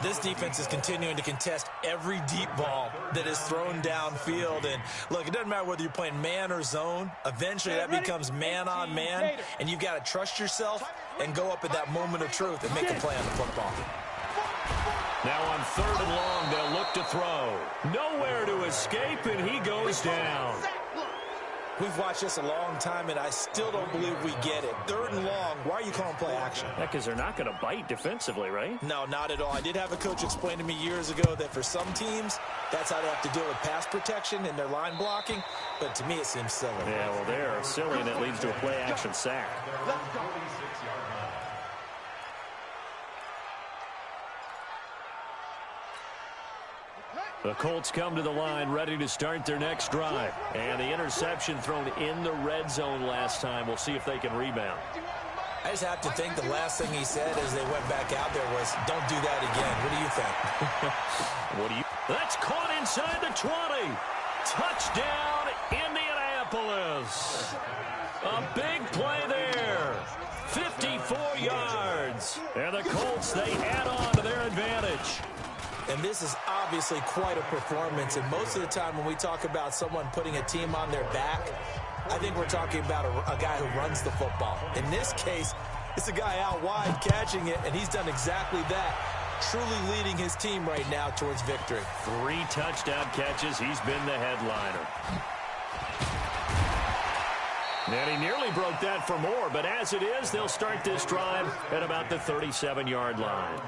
This defense is continuing to contest every deep ball that is thrown downfield. And, look, it doesn't matter whether you're playing man or zone. Eventually, that becomes man-on-man, and you've got to trust yourself and go up at that moment of truth and make a play on the football. Now on 3rd and long, they'll look to throw. Nowhere to escape, and he goes down. We've watched this a long time, and I still don't believe we get it. 3rd and long, why are you calling play action? Yeah, because they're not going to bite defensively, right? No, not at all. I did have a coach explain to me years ago that for some teams, that's how they have to deal with pass protection and their line blocking. But to me, it seems silly. Yeah, well, they're silly, and it leads to a play action sack. The Colts come to the line ready to start their next drive. And the interception thrown in the red zone last time. We'll see if they can rebound. I just have to think the last thing he said as they went back out there was, don't do that again. What do you think? That's caught inside the 20. Touchdown, Indianapolis. A big play there. 54 yards. And the Colts, they add on to their advantage. And this is obviously quite a performance. And most of the time when we talk about someone putting a team on their back, I think we're talking about a guy who runs the football. In this case, it's a guy out wide catching it, and he's done exactly that, truly leading his team right now towards victory. 3 touchdown catches. He's been the headliner. And he nearly broke that for more, but as it is, they'll start this drive at about the 37-yard line.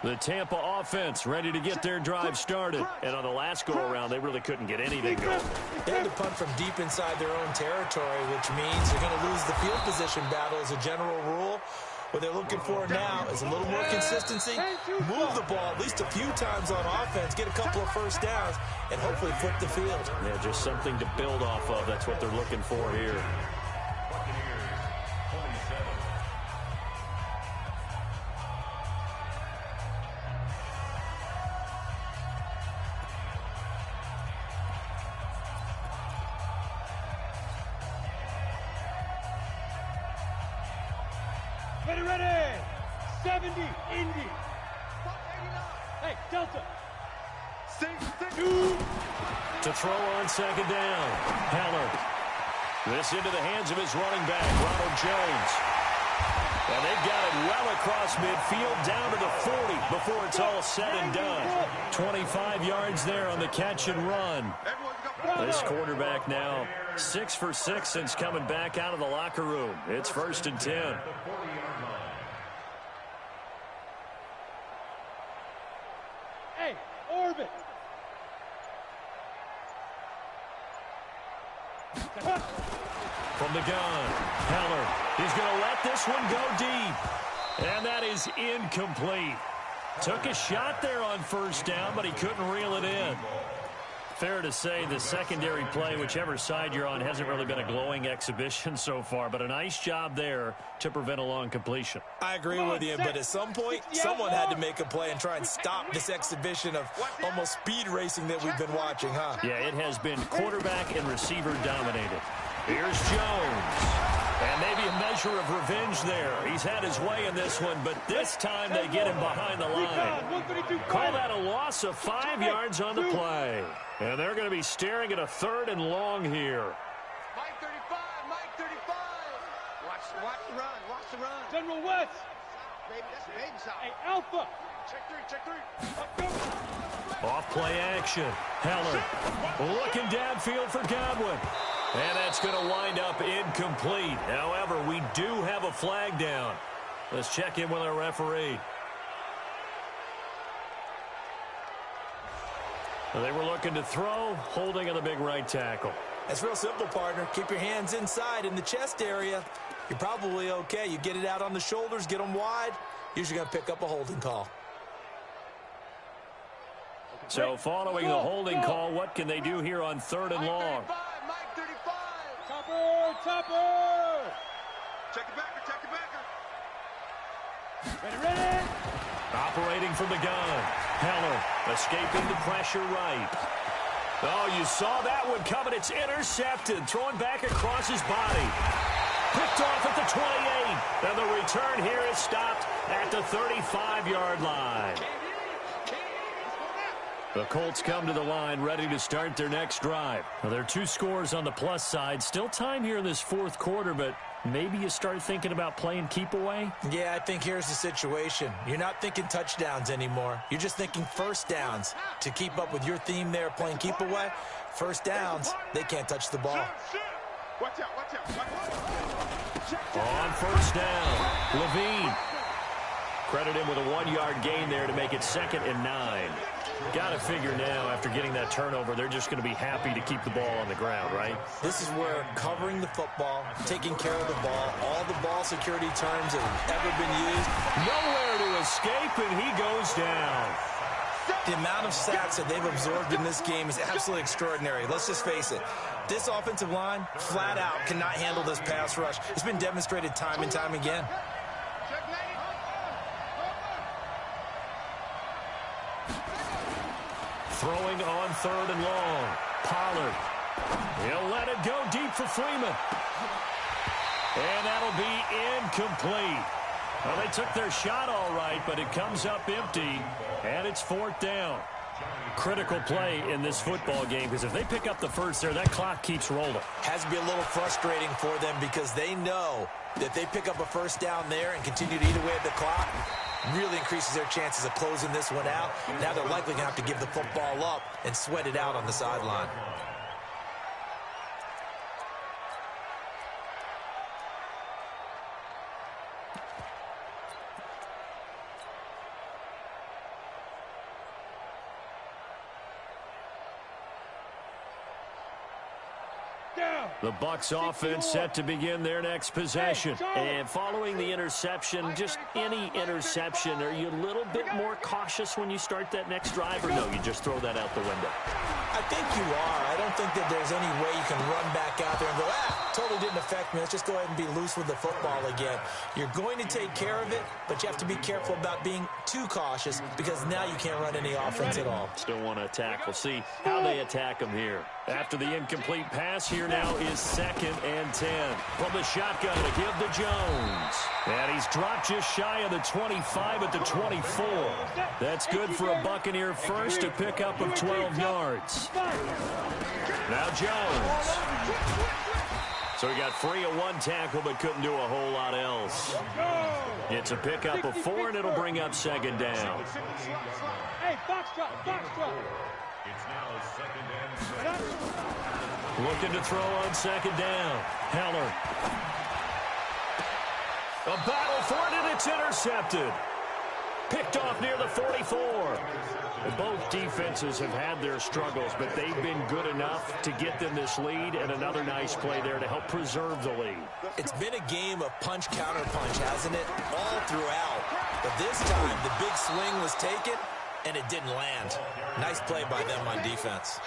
The Tampa offense ready to get their drive started. And on the last go-around, they really couldn't get anything going. They had to punt from deep inside their own territory, which means they're going to lose the field position battle as a general rule. What they're looking for now is a little more consistency, move the ball at least a few times on offense, get a couple of first downs, and hopefully flip the field. Yeah, just something to build off of. That's what they're looking for here. Ready. 70, Indy. Hey, Delta. To throw on 2nd down. Heller. This into the hands of his running back, Ronald Jones. And they've got it well across midfield down to the 40 before it's all said and done. 25 yards there on the catch and run. This quarterback now 6 for 6 since coming back out of the locker room. It's 1st and 10. Hey, orbit. From the gun, Heller. He's going to let this one go deep. And that is incomplete. Took a shot there on 1st down, but he couldn't reel it in. Fair to say the secondary play, whichever side you're on, hasn't really been a glowing exhibition so far, but a nice job there to prevent a long completion. I agree with you, but at some point, someone had to make a play and try and stop this exhibition of almost speed racing that we've been watching, huh? Yeah, it has been quarterback and receiver dominated. Here's Jones. And maybe a measure of revenge there. He's had his way in this one, but this time they get him behind the line. Call that a loss of 5 yards on the play. And they're going to be staring at a 3rd and long here. Mike 35, Mike 35. Watch the run, watch the run. General West. Baby, that's a baby side. Hey, Alpha. Check three. Off play action. Heller looking downfield for Godwin. And that's going to wind up incomplete. However, we do have a flag down. Let's check in with our referee. They were looking to throw, holding on the big right tackle. That's real simple, partner. Keep your hands inside in the chest area. You're probably okay. You get it out on the shoulders, get them wide. Usually going to pick up a holding call. So following the holding call, what can they do here on 3rd and long? Mike 35. Topper. Check it backer, check it backer. Ready. Operating from the gun. Heller escaping the pressure right. Oh, you saw that one coming. It's intercepted. Throwing back across his body. Picked off at the 28. And the return here is stopped at the 35-yard line. The Colts come to the line ready to start their next drive. Now, there are 2 scores on the plus side. Still time here in this 4th quarter, but maybe you start thinking about playing keep away? Yeah, I think here's the situation. You're not thinking touchdowns anymore. You're just thinking first downs. To keep up with your theme there, playing keep away, first downs, they can't touch the ball. Watch out, watch out. On first down, Levine. Credit him with a 1-yard gain there to make it 2nd and 9. Got to figure now, after getting that turnover, they're just going to be happy to keep the ball on the ground, right? This is where covering the football, taking care of the ball, all the ball security terms that have ever been used. Nowhere to escape, and he goes down. The amount of sacks that they've absorbed in this game is absolutely extraordinary. Let's just face it. This offensive line, flat out, cannot handle this pass rush. It's been demonstrated time and time again. Throwing on 3rd and long. Pollard. He'll let it go deep for Freeman. And that'll be incomplete. Well, they took their shot all right, but it comes up empty, and it's 4th down. Critical play in this football game, because if they pick up the first there, that clock keeps rolling. Has to be a little frustrating for them because they know that they pick up a first down there and continue to eat away at the clock, really increases their chances of closing this one out. Now they're likely going to have to give the football up and sweat it out on the sideline. The Bucs offense set to begin their next possession. And following the interception, just any interception, are you a little bit more cautious when you start that next drive, or no, you just throw that out the window? I think you are. I don't think that there's any way you can run back out there and go, totally didn't affect me. Let's just go ahead and be loose with the football again. You're going to take care of it, but you have to be careful about being too cautious because now you can't run any offense at all. Still want to attack. We'll see how they attack them here. After the incomplete pass, here now is 2nd and 10. From the shotgun to give to Jones. And he's dropped just shy of the 25 at the 24. That's good for a Buccaneer first, a pickup of 12 yards. Now Jones. So he got free of 1 tackle but couldn't do a whole lot else. It's a pickup of 4, and it'll bring up 2nd down. Hey, box drop. It's now 2nd and 7. Looking to throw on 2nd down. Heller. A battle for it, and it's intercepted. Picked off near the 44. Both defenses have had their struggles, but they've been good enough to get them this lead, and another nice play there to help preserve the lead. It's been a game of punch-counter-punch, hasn't it? All throughout. But this time, the big swing was taken, and it didn't land. Nice play by them on defense.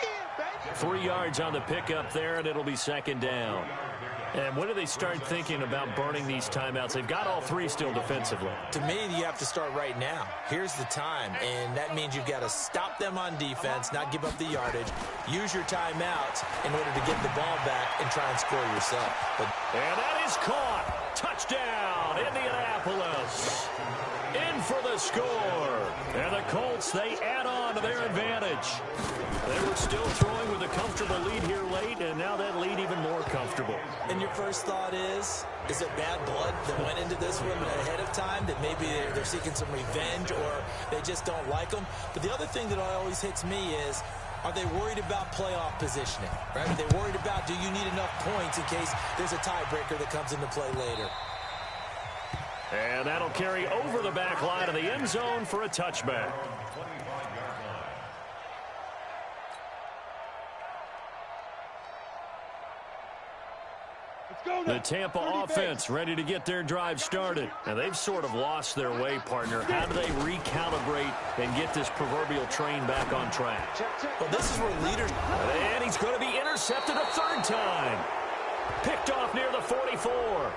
3 yards on the pickup there, and it'll be 2nd down. And when do they start thinking about burning these timeouts? They've got all 3 still defensively. To me, you have to start right now. Here's the time, and that means you've got to stop them on defense, not give up the yardage, use your timeouts in order to get the ball back and try and score yourself. And that is caught. Touchdown, Indianapolis. In for the score. And the Colts, they add on to their advantage. They were still throwing with a comfortable lead here late, and now that lead even more comfortable. And your first thought is it bad blood that went into this one ahead of time, that maybe they're seeking some revenge or they just don't like them? But the other thing that always hits me is, are they worried about playoff positioning? Right? Are they worried about, do you need enough points in case there's a tiebreaker that comes into play later? And that'll carry over the back line of the end zone for a touchback. The Tampa offense ready to get their drive started. And they've sort of lost their way, partner. How do they recalibrate and get this proverbial train back on track? Well, this is where leaders... And he's going to be intercepted a third time. Picked off near the 44.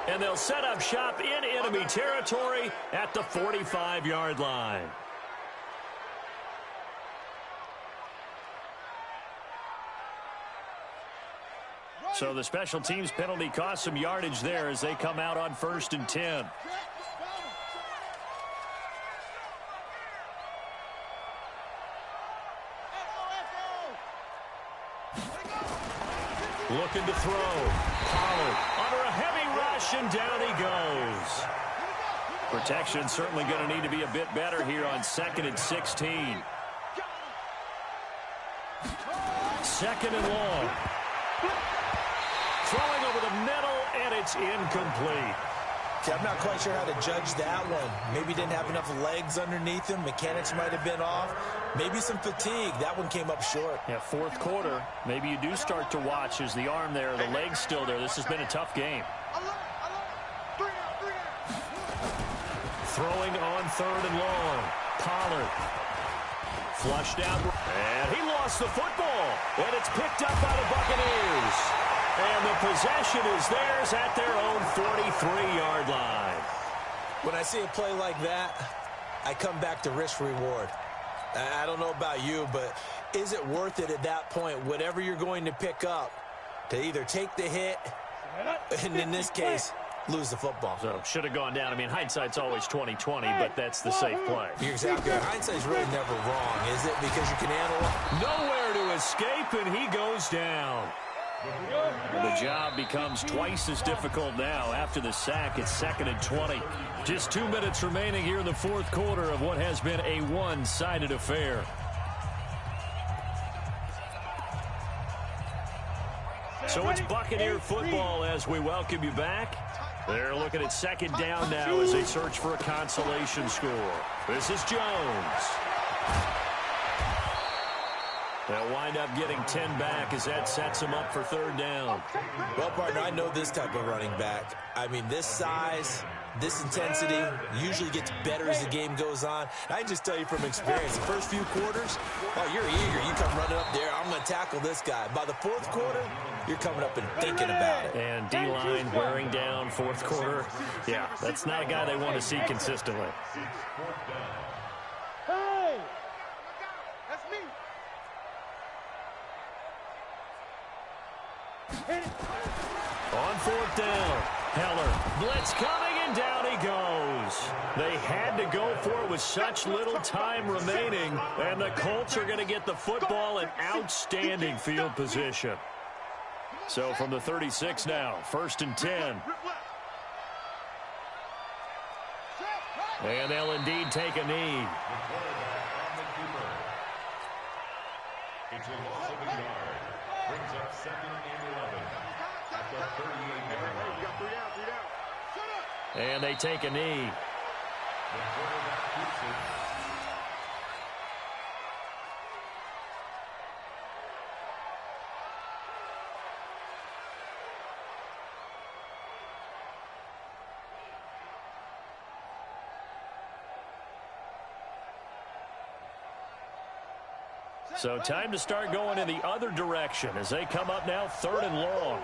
And they'll set up shop in enemy territory at the 45-yard line. So the special teams penalty cost some yardage there as they come out on 1st and 10. Looking to throw. Pollard under a heavy rush, and down he goes. Protection certainly going to need to be a bit better here on 2nd and 16. 2nd and long. Throwing over the middle, and it's incomplete. Okay, I'm not quite sure how to judge that one. Maybe didn't have enough legs underneath him. Mechanics might have been off. Maybe some fatigue. That one came up short. Yeah, 4th quarter. Maybe you do start to watch as the arm there, the leg's still there. This has been a tough game. Throwing on 3rd and long. Pollard. Flushed out. And he lost the football. And it's picked up by the Buccaneers. And the possession is theirs at their own 43-yard line. When I see a play like that, I come back to risk-reward. I don't know about you, but is it worth it at that point, whatever you're going to pick up, to either take the hit and, in this case, lose the football? So, should have gone down. I mean, hindsight's always 20/20, but that's the safe play. You're exactly right. Hindsight's really never wrong, is it? Because you can analyze. Nowhere to escape, and he goes down. The job becomes twice as difficult now after the sack. It's 2nd and 20. Just 2 minutes remaining here in the 4th quarter of what has been a one-sided affair. So it's Buccaneer football as we welcome you back. They're looking at 2nd down now as they search for a consolation score. This is Jones. They'll wind up getting 10 back as that sets them up for 3rd down. Well, partner, I know this type of running back. I mean, this size, this intensity usually gets better as the game goes on. I just tell you from experience, the first few quarters, oh, you're eager. You come running up there, I'm going to tackle this guy. By the 4th quarter, you're coming up and thinking about it. And D-line wearing down 4th quarter. Yeah, that's not a guy they want to see consistently. Hey! That's me. On 4th down, Heller, blitz coming, and down he goes. They had to go for it with such little time remaining, and the Colts are going to get the football in outstanding field position. So from the 36 now, 1st and 10. And they'll indeed take a knee. It's a loss of a yard. Brings up 2nd and 11 at the 38-yard line. And they take a knee. The quarterback keeps it. So time to start going in the other direction as they come up now 3rd and long.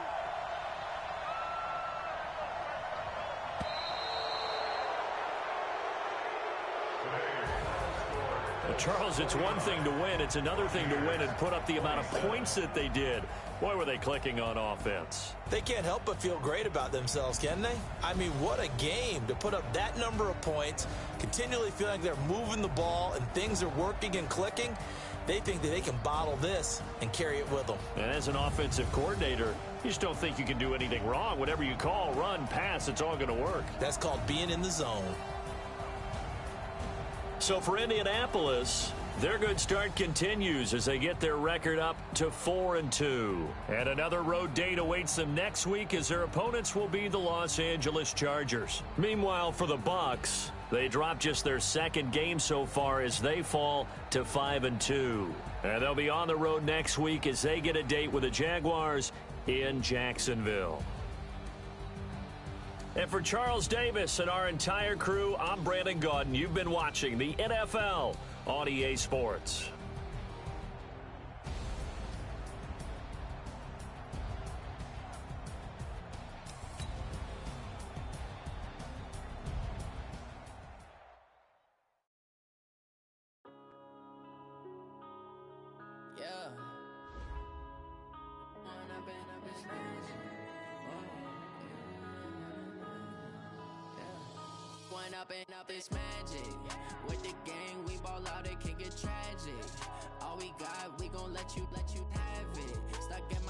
Well, Charles, it's one thing to win. It's another thing to win and put up the amount of points that they did. Boy, were they clicking on offense. They can't help but feel great about themselves, can they? I mean, what a game to put up that number of points, continually feeling like they're moving the ball and things are working and clicking. They think that they can bottle this and carry it with them. And as an offensive coordinator, you just don't think you can do anything wrong. Whatever you call, run, pass, it's all going to work. That's called being in the zone. So for Indianapolis, Their good start continues as they get their record up to 4-2. And another road date awaits them next week as their opponents will be the Los Angeles Chargers. Meanwhile, for the Bucs, they dropped just their second game so far as they fall to 5-2. And they'll be on the road next week as they get a date with the Jaguars in Jacksonville. And for Charles Davis and our entire crew, I'm Brandon Gaudin. You've been watching the NFL on EA Sports. Up this magic with the gang, we ball out, it can get tragic. All we got, we gon' let you have it. Stuck in